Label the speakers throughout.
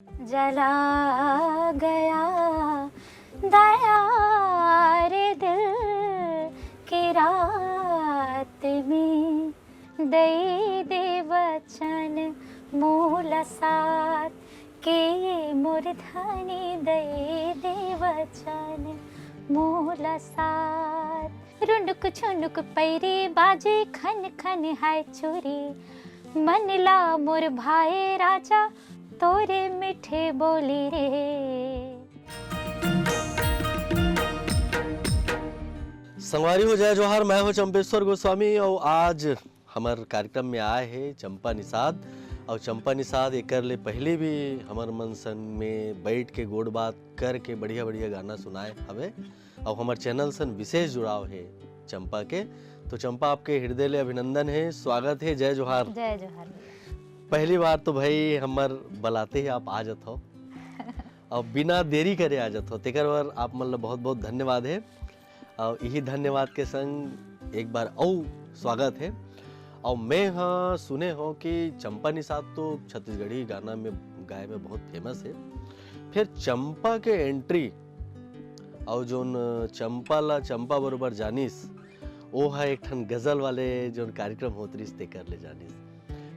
Speaker 1: जला गया दया रे दिल की रात में दई दे वचन मूल साथ के मूर्धनि दई दे वचन मूल साथ रुंडुक छुंडुक पैरी बाजे खन खन है चोरी मन ला मोर भाई राजा तोरे मीठे बोली रे।
Speaker 2: संगवारी हो जय जोहार। मैं हूँ चंपेश्वर गोस्वामी और आज हमारे कार्यक्रम में आए हैं चंपा निषाद। और चंपा निषाद एक ले पहले भी हमारे मन संग में बैठ के गोड़ बात करके बढ़िया बढ़िया गाना सुनाए हवे और हमारे चैनल सन विशेष जुड़ाव है चंपा के। तो चंपा आपके हृदय ले अभिनंदन है, स्वागत है। जय जोहार।
Speaker 1: जय जोहार।
Speaker 2: पहली बार तो भाई हमार बुलाते ही आप आ जात हो और बिना देरी करे आ जात हो, तेकर बार आप मतलब बहुत बहुत धन्यवाद है। और यही धन्यवाद के संग एक बार और स्वागत है। और मैं हाँ सुने हो कि चंपा निषाद तो छत्तीसगढ़ी गाना में गाए में बहुत फेमस है। फिर चंपा के एंट्री और जोन चंपा ला चंपा बरोबर जानिस वो है एक ठन गजल वाले जोन कार्यक्रम होत रिस तेकर ले जानिस।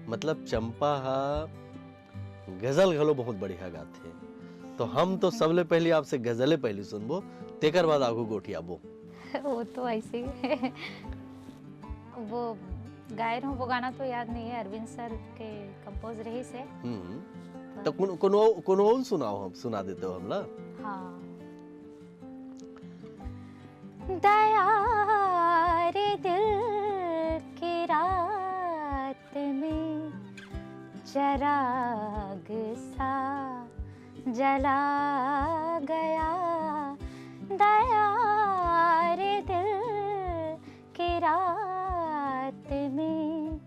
Speaker 2: मतलब चंपा हा गजल घलो बहुत बढ़िया गाथे। तो हम तो सबले पहले आपसे गजले पहले सुनबो तेकर बाद आगू गोठियाबो।
Speaker 1: वो तो ऐसे ही है। वो गाए रहो वो गाना तो याद नहीं है, अरविंद सर के कंपोज रही से।
Speaker 2: तो कोनो और सुनाओ, हम सुना देते हो हमला।
Speaker 1: हाँ। दया रे दिल की रात में चराग सा जला गया दया रे दिल की रात में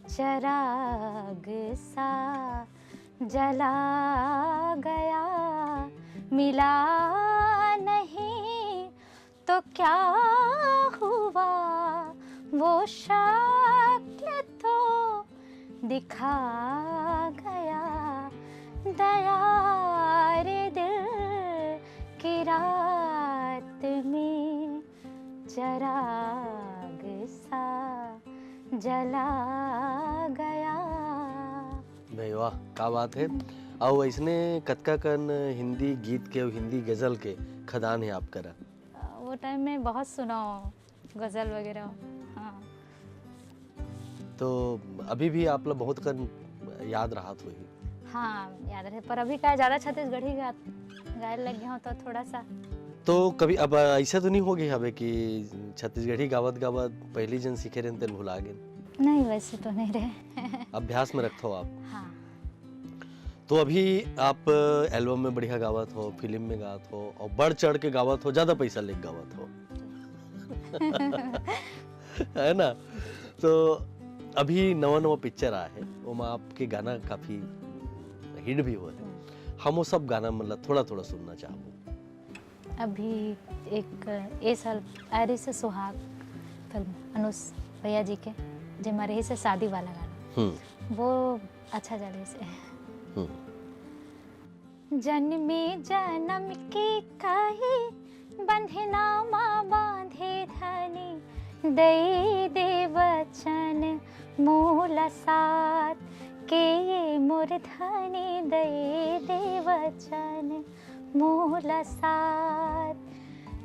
Speaker 1: चराग सा जला गया मिला नहीं तो क्या हुआ वो शक्ल तो दिखा गया दया रे दिल की रात में चराग सा जला गया।
Speaker 2: भाई वाह, क्या बात है। और इसने कतका कन हिंदी गीत के और हिंदी गजल के खदान है आप करा।
Speaker 1: वो टाइम में बहुत सुना गजल वगैरह। हाँ।
Speaker 2: तो अभी भी आप लोग बहुत कन याद रहा हुई।
Speaker 1: हाँ याद रहे, पर अभी क्या ज्यादा छत्तीसगढ़ी गाए लग गया हूँ तो थोड़ा सा।
Speaker 2: तो कभी अब ऐसा तो नहीं हो गया हवे कि छत्तीसगढ़ी गावत गावत पहली जन सीखे रहे तेल भुला गए?
Speaker 1: नहीं वैसे तो नहीं रहे।
Speaker 2: अभ्यास में रखते हो आप।
Speaker 1: हाँ।
Speaker 2: तो अभी आप एल्बम में बढ़िया गावत हो, फिल्म में गावत हो और बढ़ चढ़ के गावत हो, ज्यादा पैसा लेके गावत हो। है ना। तो अभी नवा नवा पिक्चर आया है वो में आपके गाना काफी हिट भी हुआ है। हम वो सब गाना मतलब थोड़ा थोड़ा सुनना चाहूँ।
Speaker 1: अभी एक ए साल आयरी से सुहाग फिल्म अनुस भैया जी के जे मरे से शादी वाला गाना वो अच्छा जाने से। जन्मे जन्म के काहे बंधना माँ बांधे धनी दई दे वचन मूल साथ के मूर्धनि दई दे वचन मूल साथ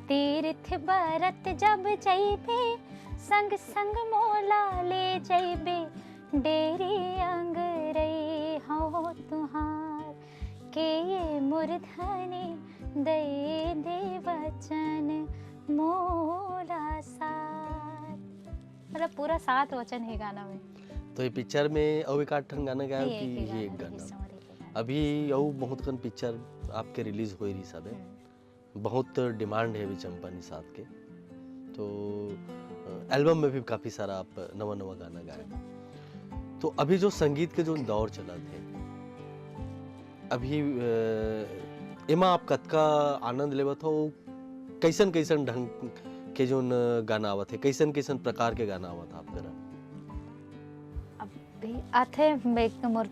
Speaker 1: तीर्थ बरत जब जइबे संग संग मोला ले जइबे डेरी अंगरई हो तुहार के मूर्धनि दई दे वचन मोला साथ। मतलब पूरा 7 वचन है गाना में।
Speaker 2: तो ये पिक्चर में और एक आठ ठन गाना गाया कि ये एक गाना अभी और बहुत कन पिक्चर आपके रिलीज हो रही सब है। बहुत डिमांड है अभी चंपा निषाद के। तो एल्बम में भी काफी सारा आप नवा नवा गाना गाए। तो अभी जो संगीत के जो दौर चला थे अभी एमा आप कतका आनंद लेवत हो, कैसन कैसन ढंग के जो गाना आवत है, कैसन कैसन प्रकार के गाना आवत आप करा?
Speaker 1: अभी आथे मोर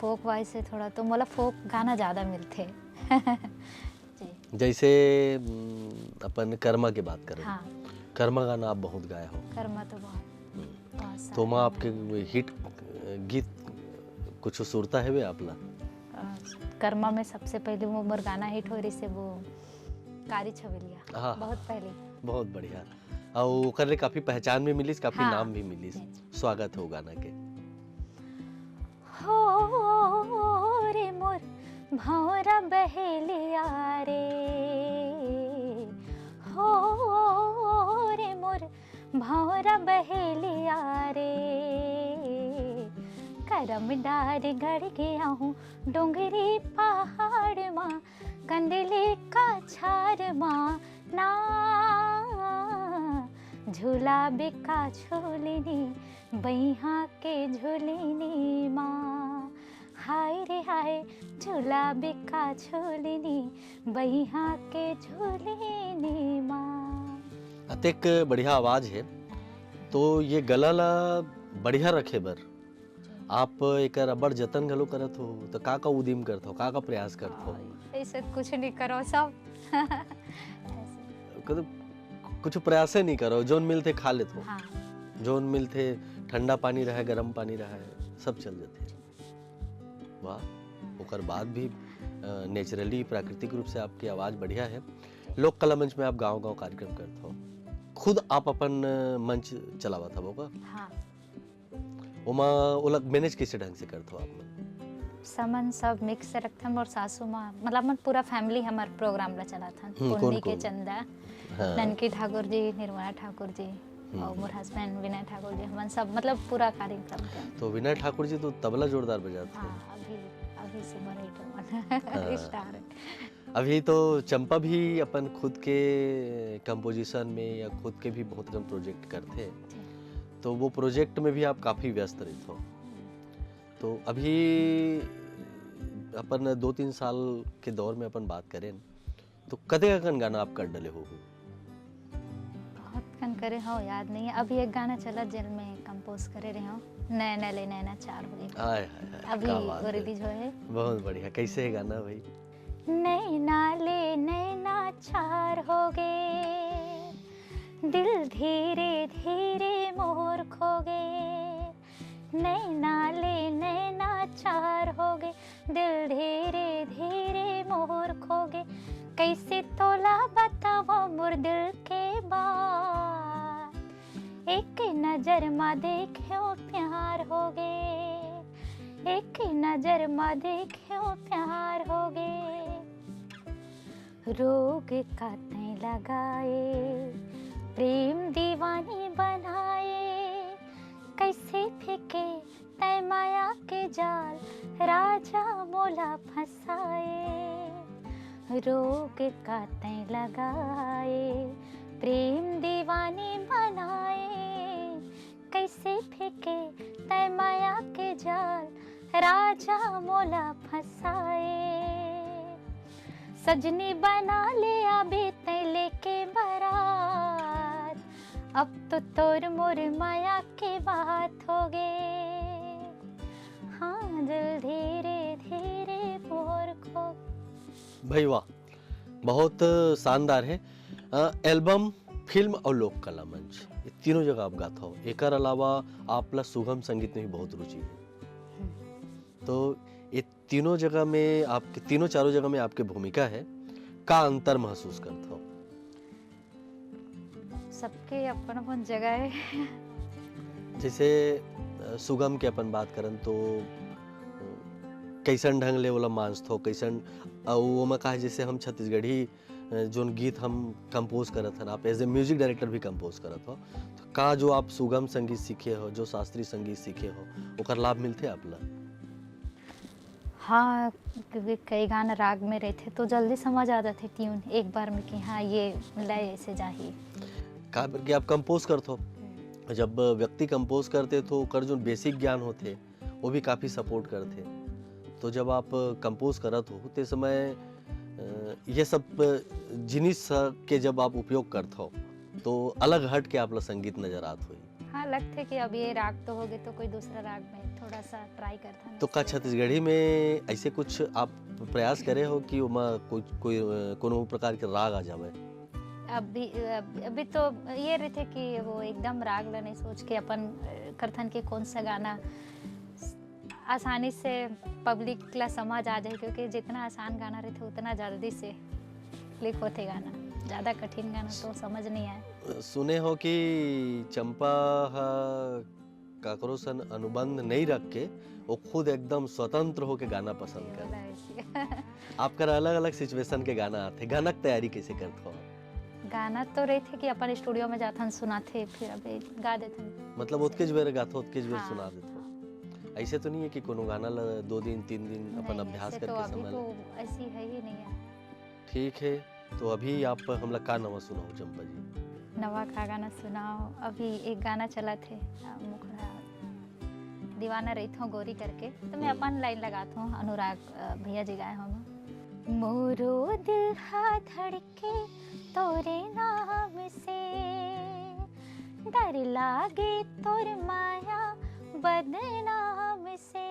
Speaker 1: फोक वाइज से थोड़ा तो मोला फोक गाना ज़्यादा मिलते जी।
Speaker 2: जैसे अपन कर्मा की बात करें,
Speaker 1: हाँ,
Speaker 2: कर्मा गाना आप बहुत गाए हो,
Speaker 1: कर्मा तो बहुत
Speaker 2: तो मैं
Speaker 1: सारे
Speaker 2: आपके हिट गीत कुछ सुरता है वे आपला?
Speaker 1: कर्मा में सबसे पहले वो मोर गाना हिट हो रही से वो कारी छबेलिया,
Speaker 2: हाँ,
Speaker 1: बहुत पहले।
Speaker 2: बहुत बढ़िया। और ओकर ले काफी पहचान भी मिलिस, काफी
Speaker 1: हाँ,
Speaker 2: नाम भी मिलिस। स्वागत हो गाना के।
Speaker 1: हो रे मोर भौरा बहेलिया रे, हो रे मोर भौरा बहेलिया रे, करम डार गड़ गया हूँ डोंगरी पहाड़ माँ, कंडले का छार माँ ना, झूला बिका झूलिनी बैहा के झूलिनी माँ, हाय रे हाय झूला बिका झूलिनी बैहा के झूलिनी माँ।
Speaker 2: अतेक बढ़िया आवाज है, तो ये गला ला बढ़िया रखे बर आप एकर अब्बड़ जतन घलो करत हो, तो का उदिम करत हो, का प्रयास करत हो?
Speaker 1: ऐसे कुछ नहीं करो सब
Speaker 2: कद कुछ प्रयास नहीं करो, जोन मिलते खा लेत हो।
Speaker 1: हाँ,
Speaker 2: जोन मिलते ठंडा पानी रहे, गर्म पानी रहे, सब चल जाते। वाह, ओकर बाद भी नेचुरली प्राकृतिक रूप से आपकी आवाज बढ़िया है। लोक कला मंच में आप गांव-गांव कार्यक्रम करते हो, खुद आप अपन मंच चलावत हो का?
Speaker 1: हाँ,
Speaker 2: ओमा ओला मैनेज कैसे ढंग से करते हो आप मन?
Speaker 1: समन सब मिक्स रखथन और सासू माँ मतलब मन पूरा फैमिली हमार प्रोग्राम ला चलाथन। पुन्नी के चंदा,
Speaker 2: हाँ।
Speaker 1: ननकी ठाकुर जी, निर्मला ठाकुर जी और मोर हस्बैंड विनय ठाकुर जी, हमन सब मतलब पूरा कार्यक्रम के।
Speaker 2: तो विनय ठाकुर जी तो तबला जोरदार बजाते हैं।
Speaker 1: हाँ, अभी सुपर हिट
Speaker 2: हाँ।
Speaker 1: स्टार है।
Speaker 2: अभी तो चंपा भी अपन खुद के कंपोजिशन में या खुद के भी बहुत कम प्रोजेक्ट करते हैं, तो वो प्रोजेक्ट में भी आप काफ़ी व्यस्त रहते हो। तो अभी अपन 2-3 साल के दौर में अपन बात करें तो कदे कन गाना आप कर डले हो?
Speaker 1: बहुत कन करे हो याद नहीं है। अभी एक गाना चला जेल में कंपोज करे रहे हो, नैना ले नैना चार हो गए
Speaker 2: हाय हाय हाय,
Speaker 1: अभी
Speaker 2: क्या बात
Speaker 1: वो
Speaker 2: है।
Speaker 1: रिलीज हो है।
Speaker 2: बहुत बढ़िया, कैसे है गाना भाई?
Speaker 1: नैना ले नैना चार हो गए, दिल धीरे धीरे मोर खो गए, नैना ले नैना चार हो गए, दिल धीरे धीरे मोर खो गए, कैसे तोला बताओ मोर दिल के बात, एक नजर मा देखो प्यार हो गए, एक नजर मा देखो प्यार हो गए, रोग का तय लगाए, प्रेम दीवानी बनाए, कैसे फेंके तय माया के जाल, राजा मोला फंसाए, रोग का तय लगाए, प्रेम दीवानी बनाए, कैसे फेंके तय माया के जाल, राजा मोला फंसाए, सजनी बना ले आबे तय लेके बारात, अब तो तोर मोर माया के बात हो गए, हाँ दिल धीरे धीरे मोर खो।
Speaker 2: भाई वाह, बहुत शानदार है। एल्बम, फिल्म और लोक कला मंच, ये तीनों जगह आप गाता हो। एकर अलावा आप ला सुगम संगीत में भी बहुत रुचि है, तो ये तीनों जगह में आपके तीनों चारों जगह में आपकी भूमिका है, का अंतर महसूस करते हो?
Speaker 1: सबके अपन अपन जगह है।
Speaker 2: जैसे सुगम के अपन बात करन तो कैसन ढंग ले ओला मानस हो, कैसन ओमा कहा जैसे हम छत्तीसगढ़ी जोन गीत हम कंपोज करत हन, आप एज ए म्यूजिक डायरेक्टर भी कंपोज करत हो, तो का जो आप सुगम संगीत सीखे हो, जो शास्त्रीय संगीत सीखे हो, ओकर लाभ मिलते आपला?
Speaker 1: हाँ, क्योंकि कई गाना राग में रहते तो जल्दी समझ आ जाते ट्यून एक बार में कि हाँ ये लय ऐसे जाही।
Speaker 2: का कि आप कंपोज करते हो, जब व्यक्ति कंपोज करते तो ओकर जो बेसिक ज्ञान होते वो भी काफ़ी सपोर्ट करते, तो जब आप कंपोज करत हो ते समय ये सब जिनिस के जब आप उपयोग करते हो तो अलग हट के आप ला संगीत नजर आत हुई।
Speaker 1: हाँ, लगते कि अब ये राग तो हो गए तो कोई दूसरा राग में थोड़ा सा ट्राई करथन।
Speaker 2: तो का छत्तीसगढ़ी में ऐसे कुछ आप प्रयास करे हो कि ओमा कोई कोनो प्रकार के राग आ जावे?
Speaker 1: अभी तो ये रहते कि वो एकदम राग ला नहीं सोच के अपन करथन कि कौन सा गाना आसानी से पब्लिक ला समझ आ जाए, क्योंकि जितना आसान गाना रहते उतना जल्दी से क्लिक होते गाना। ज़्यादा कठिन गाना तो समझ नहीं आए।
Speaker 2: सुने हो कि चंपा हा काकरो सन अनुबंध नहीं रख के वो खुद एकदम स्वतंत्र होके गाना पसंद कर। आपका अलग अलग सिचुएशन के गाना आते, गाना की तैयारी कैसे करते हो?
Speaker 1: गाना तो रहे थे कि अपन स्टूडियो में जाथन सुनाते, फिर अभी गा देथन।
Speaker 2: मतलब उतके जवेर गाथो उतके जवेर
Speaker 1: हाँ,
Speaker 2: सुना देते हो? ऐसे तो नहीं है कि कोनो गाना ला 2 दिन 3 दिन अपन
Speaker 1: नहीं,
Speaker 2: अभ्यास
Speaker 1: ऐसे तो
Speaker 2: करके
Speaker 1: अभी
Speaker 2: समझ
Speaker 1: तो
Speaker 2: ले?
Speaker 1: ऐसी है ही नहीं है।
Speaker 2: ठीक है, तो अभी आप हमला का नवा सुनाओ चंपा जी?
Speaker 1: नवा का गाना सुनाओ? अभी एक गाना चला थे मुखड़ा दीवाना रही थो गोरी करके, तो मैं अपन लाइन लगाता हूँ, अनुराग भैया जी गाए हम। मोरो दिल हा धड़के तोरे नाम से, डर लागे तोर माया बदनाम से,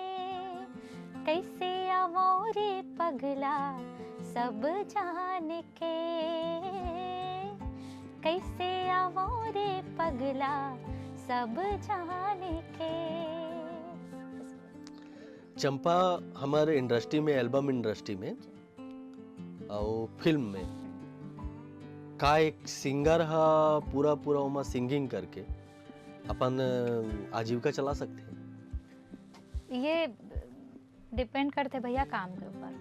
Speaker 1: कैसे मोरे पगला सब जान के, कैसे मोरे पगला सब जान के।
Speaker 2: चंपा हमारे इंडस्ट्री में, एल्बम इंडस्ट्री में और फिल्म में का एक सिंगर हा पूरा पूरा उमा सिंगिंग करके अपन आजीविका चला सकते हैं?
Speaker 1: ये डिपेंड करते भैया काम के ऊपर।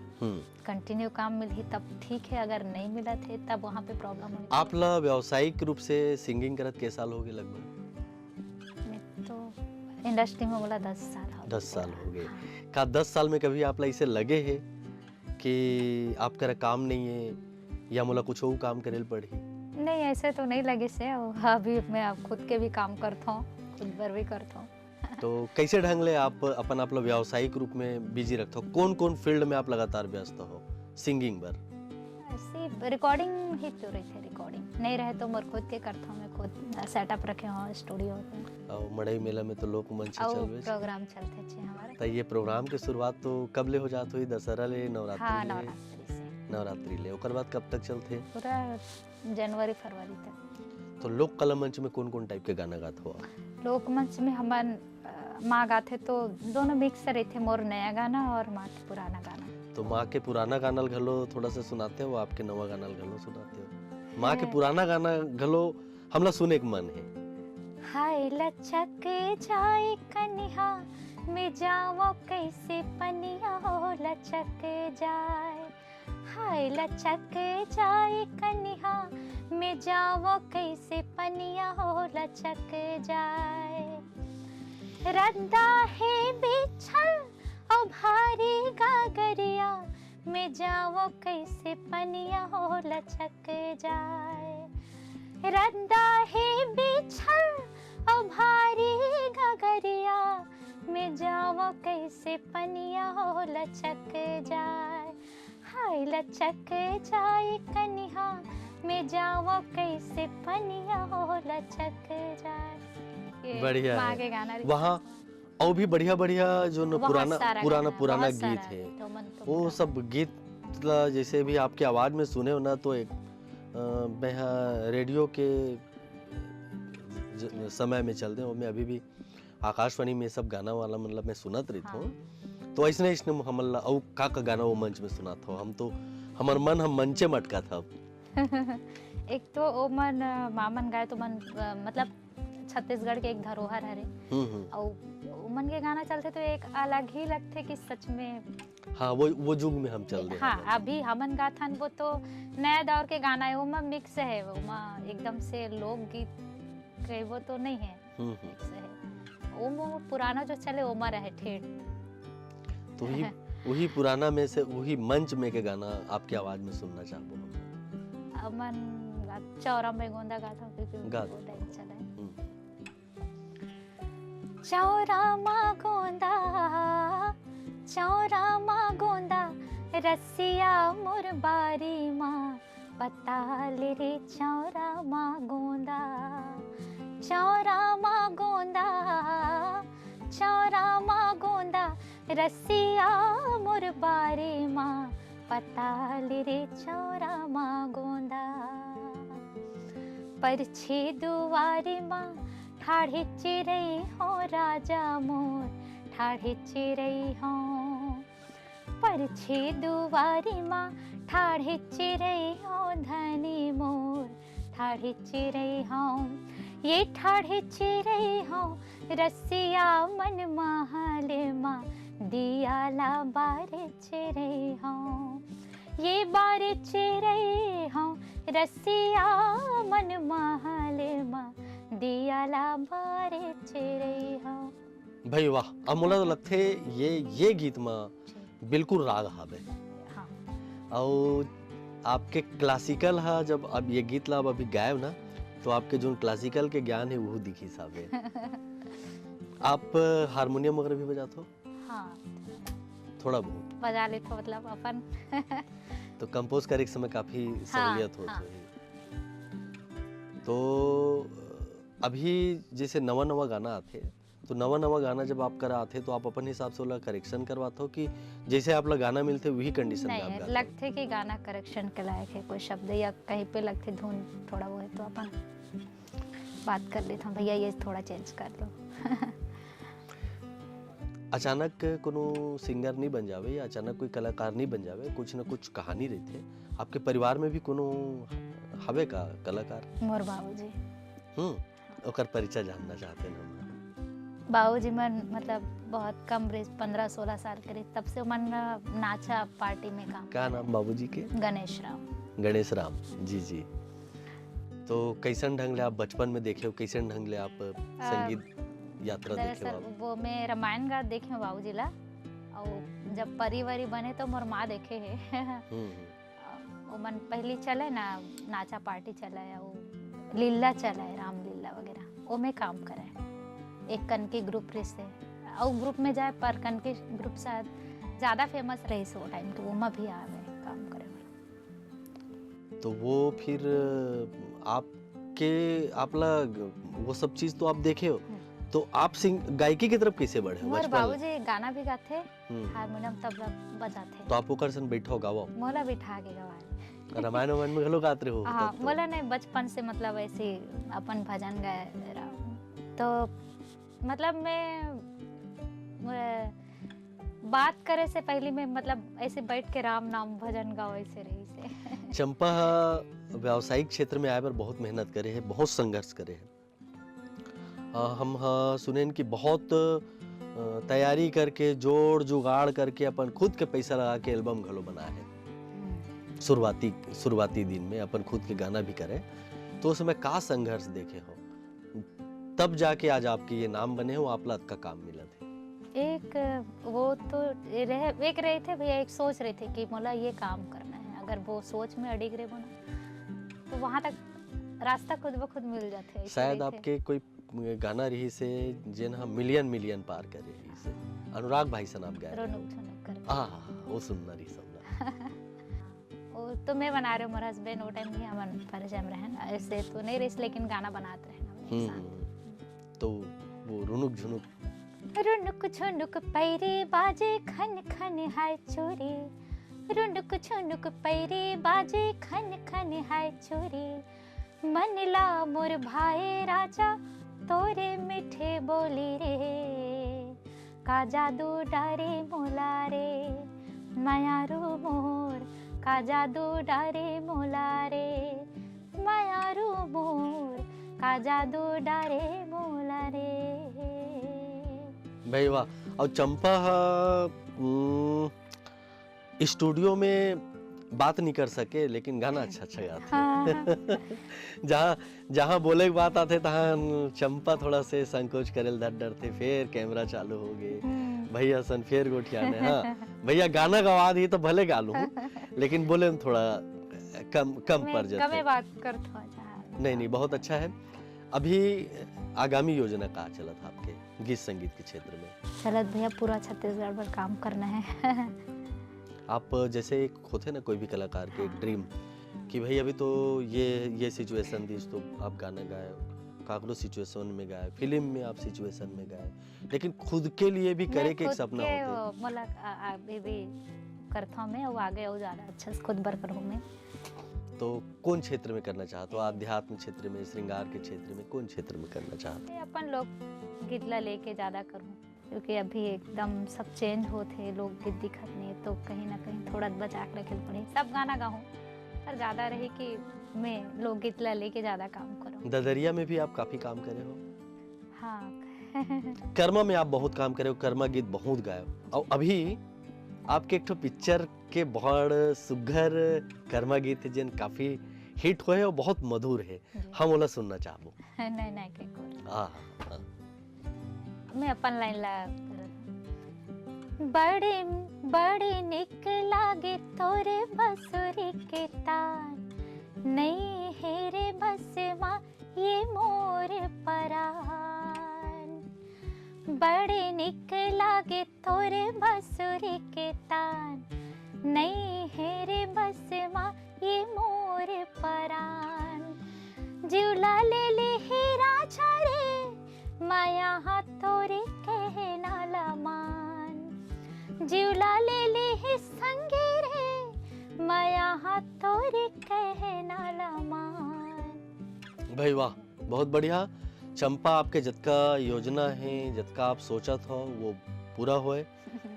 Speaker 1: कंटिन्यू काम मिली तब ठीक है, अगर नहीं मिला थे तब वहाँ पे प्रॉब्लम होगी।
Speaker 2: आप ला व्यावसायिक रूप से सिंगिंग करत के साल हो गए लगभग?
Speaker 1: मैं तो इंडस्ट्री में बोला 10 साल हो
Speaker 2: 10 साल हो गए।
Speaker 1: हाँ।
Speaker 2: का 10 साल में कभी आप ला इसे लगे है कि आपका काम नहीं है या मोला कुछ और काम करे पड़ी?
Speaker 1: नहीं, ऐसे तो नहीं लगे से। अभी मैं आप खुद के भी काम करता हूँ, खुद पर भी करता हूँ।
Speaker 2: तो कैसे ढंग ले आप अपन आप लोग व्यावसायिक रूप में बिजी रखते हो? कौन कौन फील्ड में आप लगातार व्यस्त हो सिंगिंग पर?
Speaker 1: ऐसे रिकॉर्डिंग ही तो रही थे, रिकॉर्डिंग नहीं रहे तो मैं खुद के करता हूँ। मैं खुद सेटअप रखे हूँ स्टूडियो में।
Speaker 2: और मड़ई मेला में तो लोक मंच
Speaker 1: और
Speaker 2: चलवे
Speaker 1: प्रोग्राम चलते थे हमारे।
Speaker 2: तो ये प्रोग्राम के शुरुआत तो कब ले हो जात हुई? दशहरा ले,
Speaker 1: हाँ,
Speaker 2: नवरात्रि ले?
Speaker 1: नवरात्रि से
Speaker 2: नवरात्रि ले, ओकर बाद कब तक चलते?
Speaker 1: पूरा जनवरी फरवरी तक।
Speaker 2: तो लोक कला मंच में कौन कौन टाइप के गाना गाते हो?
Speaker 1: लोक मंच में हमार माँ गाते तो दोनों मिक्स रहे थे, मोर नया गाना और माँ के पुराना गाना।
Speaker 2: तो माँ के पुराना गाना घलो थोड़ा सा सुनाते हो, आपके नवा गाना घलो सुनाते हो? माँ के पुराना गाना घलो हमला सुने के मन है।
Speaker 1: हाय लचक जाए कन्या में जाओ कैसे पनिया हो, लचक जाए। हाय लचक जाए कन्या में जाओ कैसे पनिया हो, लचक जाए। रद्दा है बिछल और भारी गागरिया में जाओ कैसे पनिया हो, लचक जाए। रद्दा है बिछल और भारी गागरिया में जाओ कैसे पनिया हो, लचक जाए। हाय लचक जाए कन्या में जाओ कैसे पनिया हो, लचक जाए।
Speaker 2: बढ़िया
Speaker 1: माँ
Speaker 2: है।
Speaker 1: के गाना
Speaker 2: वहाँ और भी बढ़िया बढ़िया जो न पुराना पुराना पुराना
Speaker 1: बहुत
Speaker 2: गीत
Speaker 1: सारा
Speaker 2: है,
Speaker 1: तो मन तो
Speaker 2: वो
Speaker 1: पूरा।
Speaker 2: सब गीत ला जैसे भी आपकी आवाज में सुने हो ना, तो एक मैं हाँ रेडियो के समय में चलते हो, मैं अभी भी आकाशवाणी में सब गाना वाला मतलब मैं सुनत रही हूँ। तो ऐसने ऐसने हमला और का गाना वो मंच में सुनात हो, हम तो हमार मन हम मंचे मटका था।
Speaker 1: एक तो ओ मन मामन गाए तो मन मतलब छत्तीसगढ़ के एक धरोहर हरे, और मन के गाना चलते तो एक अलग ही लगते कि सच में।
Speaker 2: हाँ, वो युग में हम चल रहे हैं।
Speaker 1: हाँ, अभी हमन गाथन वो तो नया दौर के गाना है, वो मिक्स है, वो एकदम से लोकगीत के वो तो नहीं है, मिक्स है। वो पुराना जो चले वो रहे ठेठ।
Speaker 2: तो वही पुराना में से वही मंच में के गाना आपकी आवाज में सुनना चाहूँ।
Speaker 1: अमन चौरा में गोंदा गाता हूँ क्योंकि चला है। चौरा मा गोंदा, चौरा मा गोंदा, रसिया मुरबारी माँ पताल रे चौरा मा गोंदा। चौरा मा गोंदा, चौरा माँ गोंदा रसिया मोर बारे माँ पताल रे चौरा माँ गोंदा परछे दुआरे माँ ठाढ़े चिरई हो राजा मोर ठाढ़े चिरई हो परछे दुआरे माँ ठाढ़े चिरई हो धनी मोर ठाढ़े चिरई हो ये ठाढ़े चिरई हो रसिया मन महले माँ दियाला बारे चिरई हो ये बारे चिरई हो रसिया मन महले माँ दियाला बारे चिरई हो।
Speaker 2: भाई वाह, अब मोला तो लगथे ये गीत में बिल्कुल राग हावे।
Speaker 1: हाँ।
Speaker 2: और आपके क्लासिकल हा जब अब ये गीत ला अभी गायब ना तो आपके जो क्लासिकल के ज्ञान है वो दिखी साबे। आप हारमोनियम वगैरह भी बजाते हो?
Speaker 1: हाँ
Speaker 2: थोड़ा बहुत
Speaker 1: बजा ले तो मतलब अपन
Speaker 2: तो कंपोज करने के समय काफी सहूलियत होती है। तो अभी जैसे नवा नवा गाना आते तो नवा नवा गाना जब आप करा आते तो आप अपन हिसाब से वाला करेक्शन करवाते हो कि जैसे आप लोग गाना मिलते वही कंडीशन में आप
Speaker 1: नहीं
Speaker 2: गाते
Speaker 1: लगते कि गाना करेक्शन के लायक है, कोई शब्द या कहीं पे लगते धुन थोड़ा वो है तो अपन बात कर लेता हूँ भैया ये थोड़ा चेंज कर लो।
Speaker 2: अचानक कोनो सिंगर नहीं बन जावे या अचानक कोई कलाकार नहीं बन जावे, कुछ न कुछ कहानी रहती है। आपके परिवार में भी कोनो हवे का कलाकार?
Speaker 1: मोर बाबूजी।
Speaker 2: ओकर परिचय जानना चाहते हैं हम।
Speaker 1: बाबूजी मन मतलब बहुत कम रेस 15-16 साल के रहे तब से मन नाचा पार्टी में काम।
Speaker 2: क्या नाम बाबूजी के?
Speaker 1: गणेश राम।
Speaker 2: गणेश राम जी जी। तो कैसन ढंग ले आप बचपन में देखे हो, कैसन ढंग ले आप संगीत यात्रा देखे हो?
Speaker 1: वो मैं रामायण गा देखे बाबूजी ला और जब परिवारी बने तो मोर माँ देखे है। वो मन पहली चले ना नाचा पार्टी चला है, वो लीला चला है राम लीला वगैरह, वो में काम करे एक कन के ग्रुप से और ग्रुप में जाए पर कन के ग्रुप शायद ज़्यादा फेमस रही सो टाइम तो वो में भी आवे काम करे वाला।
Speaker 2: तो वो फिर आप लोग वो सब चीज तो आप देखे हो तो आप गायकी की तरफ कैसे बढ़े?
Speaker 1: मोर बाबूजी गाना भी गाते, हारमोनियम तबला बजाते।
Speaker 2: तो आप ओकर सन बैठो गावो?
Speaker 1: मोला बिठा के गवाए।
Speaker 2: रामायण में घलो गाते हो?
Speaker 1: हाँ मोला नहीं बचपन से मतलब ऐसे अपन भजन गाए तो मतलब मैं बात करे से पहले मैं मतलब ऐसे बैठ के राम नाम भजन गाओ ऐसे रही से।
Speaker 2: चंपा व्यावसायिक क्षेत्र में आए पर बहुत मेहनत करे है, बहुत संघर्ष करे है। हम सुने कि बहुत तैयारी करके जोड़ जुगाड़ करके अपन खुद के पैसा लगा के एल्बम घलो बना है। शुरुआती दिन में अपन खुद के गाना भी करे तो उस समय का संघर्ष देखे हो, तब जाके आज आपके ये नाम बने हो, आप का काम मिला थे।
Speaker 1: एक वो तो एक रहे थे भैया, एक सोच रहे थे कि मोला ये काम करना है, अगर वो सोच में अडिग रहे बना तो वहां तक रास्ता खुद ब खुद मिल जाते।
Speaker 2: शायद आपके कोई गाना रही से जिन हम मिलियन पार करे रही से अनुराग भाई सन आप गाए वो सुनना रही सबला।
Speaker 1: वो तो मैं बना रही हूँ, मेरा हस्बैंड वो टाइम भी हम परिचय में रहना ऐसे तो नहीं रही लेकिन गाना बनाते रहना।
Speaker 2: तो वो रुनुक
Speaker 1: झुनुक पैरे बाजे खन खन हाय चोरी, रुनुक झुनुक पैरे बाजे खन खन हाय चोरी, मन ला मोर भाई राजा तोरे मीठे बोली रे, का जादू डारे मोला रे मायारू मोर, का जादू डारे मोला रे मायारू मोर, का जादू डारे मोला रे।
Speaker 2: भाई वाह। और चंपा स्टूडियो में बात नहीं कर सके लेकिन गाना अच्छा गाते। जहाँ बोले की बात आते तहाँ चंपा थोड़ा से संकोच करे डर थे, फिर कैमरा चालू हो गए भैया सन फिर गोठियाने। हाँ भैया गाना गवा दी तो भले गा लूं लेकिन बोले थोड़ा कम पड़ जाते।
Speaker 1: बात करता
Speaker 2: नहीं बहुत अच्छा है। अभी आगामी योजना का चला था आपके गीत संगीत के क्षेत्र में?
Speaker 1: चलत भैया पूरा छत्तीसगढ़ पर काम करना है।
Speaker 2: आप जैसे एक होते ना कोई भी कलाकार के एक ड्रीम कि भाई अभी तो ये सिचुएशन थी तो आप गाना गाए काकरो सिचुएशन में गाए, फिल्म में आप सिचुएशन में गाए, लेकिन खुद के लिए भी करे के एक सपना होते।
Speaker 1: मतलब अभी भी करता मैं और आगे और ज़्यादा अच्छा से खुद बर करूँ मैं।
Speaker 2: तो कौन क्षेत्र में करना चाहते हो? आध्यात्म क्षेत्र में, श्रृंगार के क्षेत्र में, कौन क्षेत्र में करना चाहते हो?
Speaker 1: अपन लोग गीतला लेके ज़्यादा करूँ, क्योंकि अभी एकदम सब चेंज होते, लोग गीत दिखत नहीं, तो कहीं ना कहीं थोड़ा बचा के रखे पड़े। सब गाना गाऊँ पर ज़्यादा रहे कि मैं लोग गीतला लेके ज़्यादा काम करूँ।
Speaker 2: ददरिया में भी आप काफी काम करे हो।
Speaker 1: हाँ
Speaker 2: कर्मा में आप बहुत काम करे हो, कर्मा गीत बहुत गाए हो। और अभी आपके एक ठो पिक्चर के बहुत सुघर कर्मा गीत है जिन काफी हिट हुए और बहुत मधुर है, हम ओला सुनना चाहबो।
Speaker 1: नहीं के को
Speaker 2: हाँ हाँ,
Speaker 1: मैं अपन लाइन ला बड़े बड़े निक लागे तोरे बसुरी के तान, नहीं हेरे बस माँ ये मोर परान। बड़े निक लागे तोरे बसुरी के तान, नहीं हेरे बस माँ ये मोर परान। जिवला ले ले हेरा छरे माया हाथ तोरे कहना ला मान। जिवला ले ले हे संगे रे माया हाथ तोरे कहना ला मान।
Speaker 2: भाई वाह, बहुत बढ़िया। चंपा, आपके जतका योजना है, जतका आप सोचा था वो पूरा होए।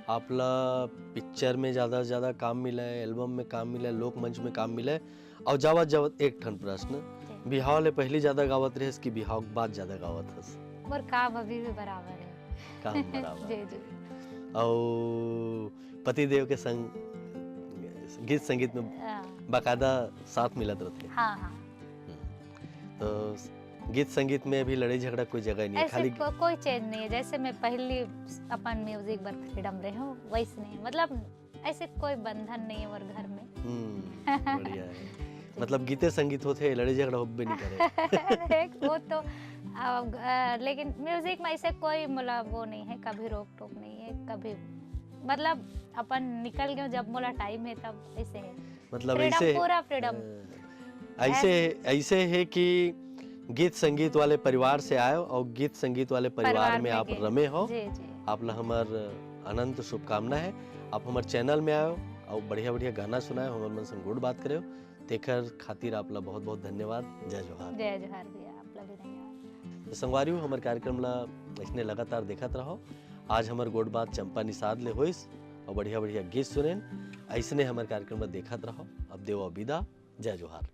Speaker 2: आपला पिक्चर में ज्यादा से ज्यादा काम मिला है, एल्बम में काम मिला है, लोक मंच में काम मिला है। और जावत जावत एक ठन प्रश्न, बिहाव ले पहली ज्यादा गावत रहे कि बिहाव के बाद ज्यादा गावत हस?
Speaker 1: और काम अभी भी बराबर है।
Speaker 2: काम बराबर।
Speaker 1: जी जी।
Speaker 2: और पतिदेव के संग गीत संगीत में बाकायदा साथ मिलत रहते।
Speaker 1: हाँ।
Speaker 2: तो गीत संगीत में भी लड़ाई झगड़ा कोई जगह नहीं है, खाली
Speaker 1: कोई चेंज नहीं है। जैसे मैं पहली अपन म्यूजिक पर फ्रीडम रहे हूँ वैसे नहीं, मतलब ऐसे कोई बंधन नहीं है और घर में।
Speaker 2: बढ़िया है। मतलब गीते संगीत होते, लड़ाई झगड़ा हो भी नहीं करे।
Speaker 1: वो तो लेकिन म्यूजिक में ऐसे कोई मतलब वो नहीं है, कभी रोक टोक नहीं है, कभी मतलब अपन निकल गए जब मोला टाइम है तब ऐसे है।
Speaker 2: मतलब
Speaker 1: ऐसे पूरा फ्रीडम
Speaker 2: ऐसे है कि गीत संगीत वाले परिवार से आए और गीत संगीत वाले परिवार में आप रमे हो।
Speaker 1: जी जी।
Speaker 2: आपला हमार अनंत शुभकामना है। आप हमारे चैनल में आयो और बढ़िया बढ़िया गाना सुनाए, हमारे मन से गुड बात करे, तेकर खातिर आपला बहुत बहुत धन्यवाद। जय जोहार।
Speaker 1: जय जोहार भैया, आपला भी धन्यवाद।
Speaker 2: तो संगवारियों, हमारे कार्यक्रम ला इसने लगातार देखत रहो। आज हमार गोड बात चंपा निषाद ले होइस और बढ़िया बढ़िया गीत सुनेन। ऐसने हमारे कार्यक्रम ला देखत रहो। अब देव विदा। जय जोहार।